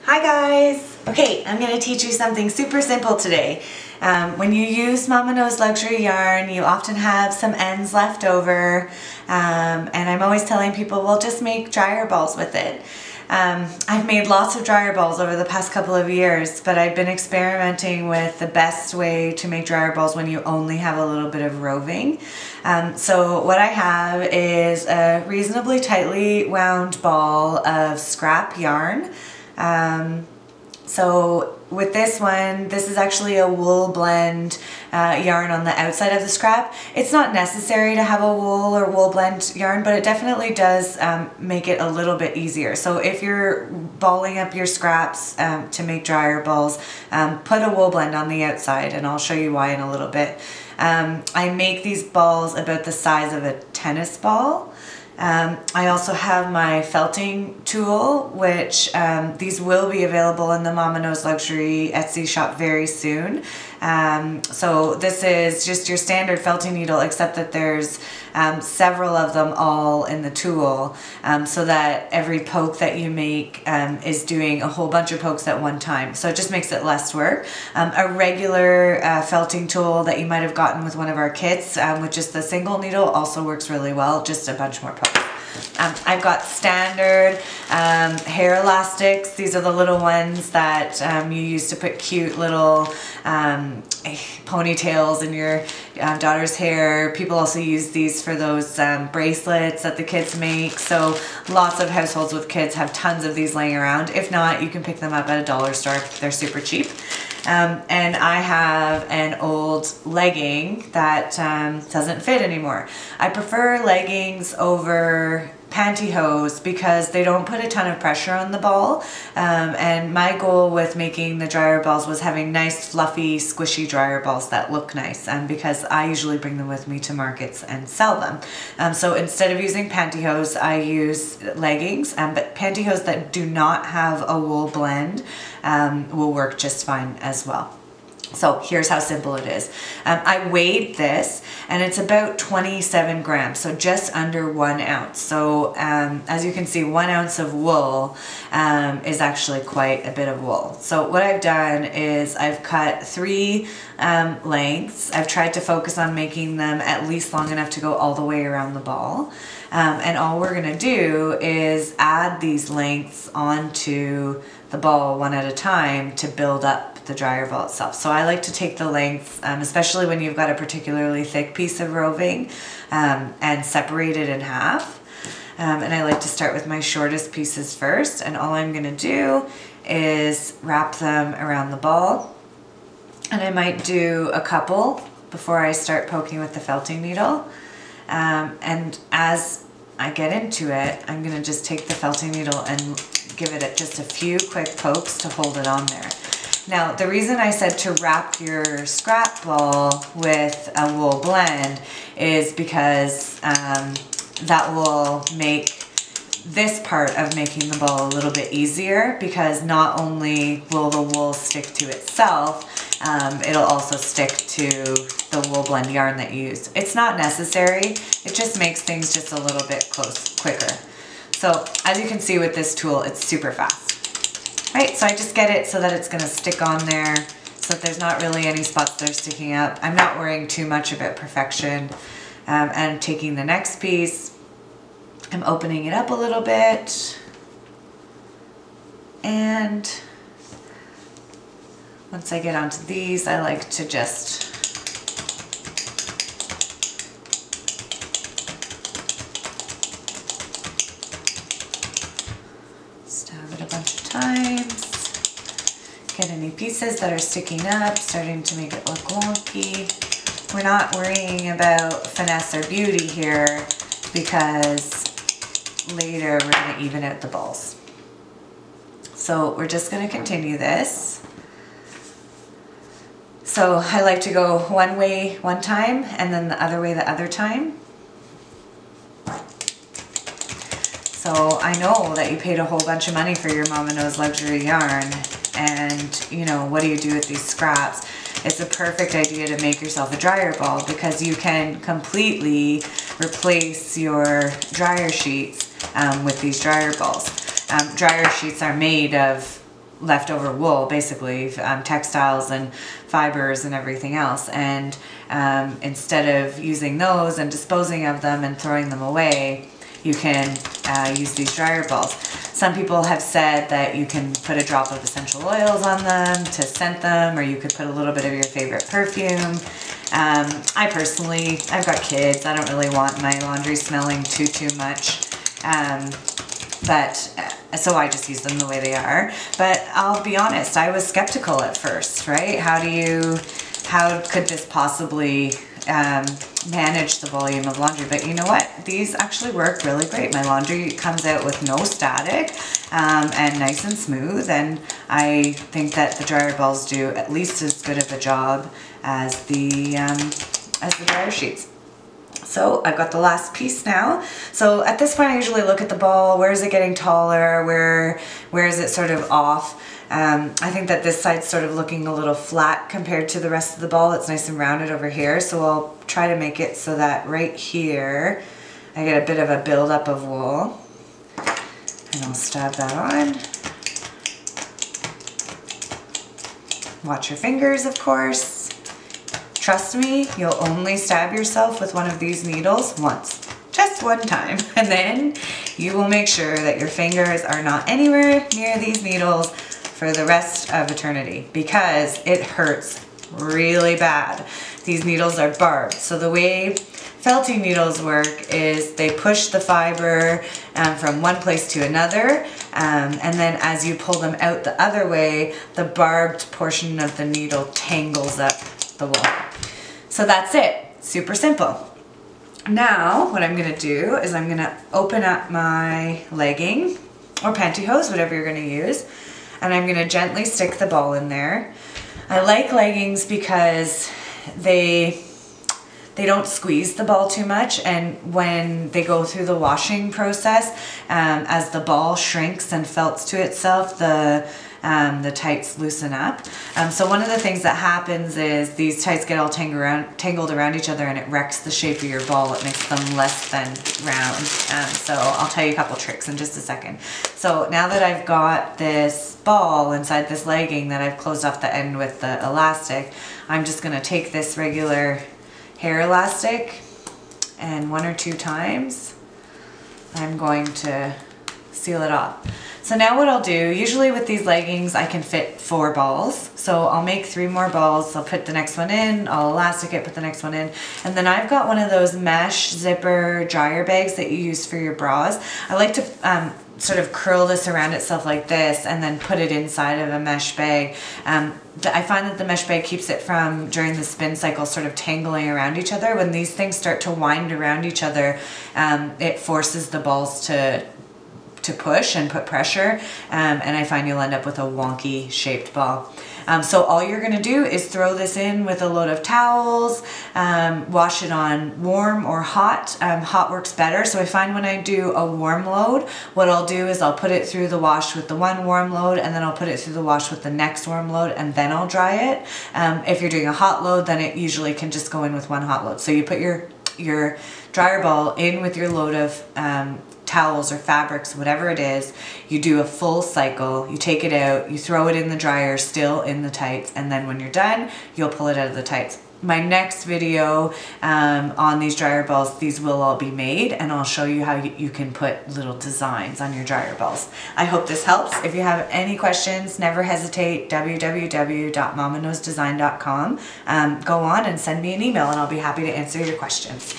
Hi guys! Okay, I'm going to teach you something super simple today. When you use Mama Knows Luxury yarn, you often have some ends left over, and I'm always telling people, well, just make dryer balls with it. I've made lots of dryer balls over the past couple of years, but I've been experimenting with the best way to make dryer balls when you only have a little bit of roving. So what I have is a reasonably tightly wound ball of scrap yarn. So with this one, this is actually a wool blend yarn on the outside of the scrap. It's not necessary to have a wool or wool blend yarn, but it definitely does make it a little bit easier. So if you're balling up your scraps to make dryer balls, put a wool blend on the outside, and I'll show you why in a little bit. I make these balls about the size of a tennis ball. I also have my felting tool, which these will be available in the Mama Knows Luxury Etsy shop very soon. So this is just your standard felting needle, except that there's several of them all in the tool, so that every poke that you make is doing a whole bunch of pokes at one time. So it just makes it less work. A regular felting tool that you might have gotten with one of our kits with just the single needle also works really well, just a bunch more pokes. I've got standard hair elastics. These are the little ones that you use to put cute little ponytails in your daughter's hair. People also use these for those bracelets that the kids make. So lots of households with kids have tons of these laying around. If not, you can pick them up at a dollar store. They're super cheap. And I have an old legging that doesn't fit anymore. I prefer leggings over pantyhose because they don't put a ton of pressure on the ball, and my goal with making the dryer balls was having nice fluffy squishy dryer balls that look nice, because I usually bring them with me to markets and sell them. So instead of using pantyhose, I use leggings, but pantyhose that do not have a wool blend will work just fine as well. So here's how simple it is. I weighed this, and it's about 27 grams, so just under 1 ounce. So as you can see, 1 ounce of wool is actually quite a bit of wool. So what I've done is I've cut 3 lengths. I've tried to focus on making them at least long enough to go all the way around the ball. And all we're gonna do is add these lengths onto the ball one at a time to build up the dryer ball itself. So I like to take the lengths, especially when you've got a particularly thick piece of roving, and separate it in half. And I like to start with my shortest pieces first, and all I'm gonna do is wrap them around the ball. And I might do a couple before I start poking with the felting needle. And as I get into it, I'm gonna just take the felting needle and give it just a few quick pokes to hold it on there. Now, the reason I said to wrap your scrap ball with a wool blend is because that will make this part of making the ball a little bit easier, because not only will the wool stick to itself, it'll also stick to the wool blend yarn that you used. It's not necessary, it just makes things just a little bit quicker. So as you can see with this tool, it's super fast. Right, so I just get it so that it's gonna stick on there, so that there's not really any spots that are sticking up. I'm not worrying too much about perfection. And taking the next piece, I'm opening it up a little bit, and once I get onto these, I like to just stab it a bunch of times, get any pieces that are sticking up, starting to make it look wonky. We're not worrying about finesse or beauty here, because later we're going to even out the balls. So we're just going to continue this. So I like to go one way one time, and then the other way the other time. So I know that you paid a whole bunch of money for your Mama Knows Luxury yarn, and you know, what do you do with these scraps? It's a perfect idea to make yourself a dryer ball, because you can completely replace your dryer sheets with these dryer balls. Dryer sheets are made of leftover wool, basically, textiles and fibers and everything else. And instead of using those and disposing of them and throwing them away, you can use these dryer balls. Some people have said that you can put a drop of essential oils on them to scent them, or you could put a little bit of your favorite perfume. I personally, I've got kids, I don't really want my laundry smelling too much. So I just use them the way they are. But I'll be honest, I was skeptical at first, right? How could this possibly manage the volume of laundry? But you know what? These actually work really great. My laundry comes out with no static and nice and smooth. And I think that the dryer balls do at least as good of a job as the dryer sheets. So I've got the last piece now. So at this point, I usually look at the ball. Where is it getting taller? Where is it sort of off? I think that this side's sort of looking a little flat compared to the rest of the ball. It's nice and rounded over here. So I'll try to make it so that right here, I get a bit of a buildup of wool. And I'll stab that on. Watch your fingers, of course. Trust me, you'll only stab yourself with one of these needles once. Just one time. And then you will make sure that your fingers are not anywhere near these needles for the rest of eternity, because it hurts really bad. These needles are barbed. So the way felting needles work is they push the fiber from one place to another, and then as you pull them out the other way, the barbed portion of the needle tangles up the wool. So that's it. Super simple. Now what I'm going to do is I'm going to open up my legging or pantyhose, whatever you're going to use, and I'm going to gently stick the ball in there. I like leggings because they don't squeeze the ball too much, and when they go through the washing process, as the ball shrinks and felts to itself, the tights loosen up. So one of the things that happens is these tights get all tangled around each other, and it wrecks the shape of your ball. It makes them less than round. So I'll tell you a couple tricks in just a second. So now that I've got this ball inside this legging that I've closed off the end with the elastic, I'm just going to take this regular hair elastic, and 1 or 2 times I'm going to seal it off. So now what I'll do, usually with these leggings I can fit 4 balls. So I'll make 3 more balls, I'll put the next one in, I'll elastic it, put the next one in, and then I've got one of those mesh zipper dryer bags that you use for your bras. I like to sort of curl this around itself like this and then put it inside of a mesh bag. I find that the mesh bag keeps it from, during the spin cycle, sort of tangling around each other. When these things start to wind around each other, it forces the balls to push and put pressure, and I find you'll end up with a wonky shaped ball. So all you're going to do is throw this in with a load of towels, wash it on warm or hot. Hot works better. So I find when I do a warm load, what I'll do is I'll put it through the wash with the one warm load, and then I'll put it through the wash with the next warm load, and then I'll dry it. If you're doing a hot load, then it usually can just go in with one hot load. So you put your dryer ball in with your load of towels or fabrics, whatever it is, you do a full cycle, you take it out, you throw it in the dryer still in the tights, and then when you're done, you'll pull it out of the tights. My next video on these dryer balls, these will all be made, and I'll show you how you can put little designs on your dryer balls. I hope this helps. If you have any questions, never hesitate, www.mamaknowsdesign.com. Go on and send me an email, and I'll be happy to answer your questions.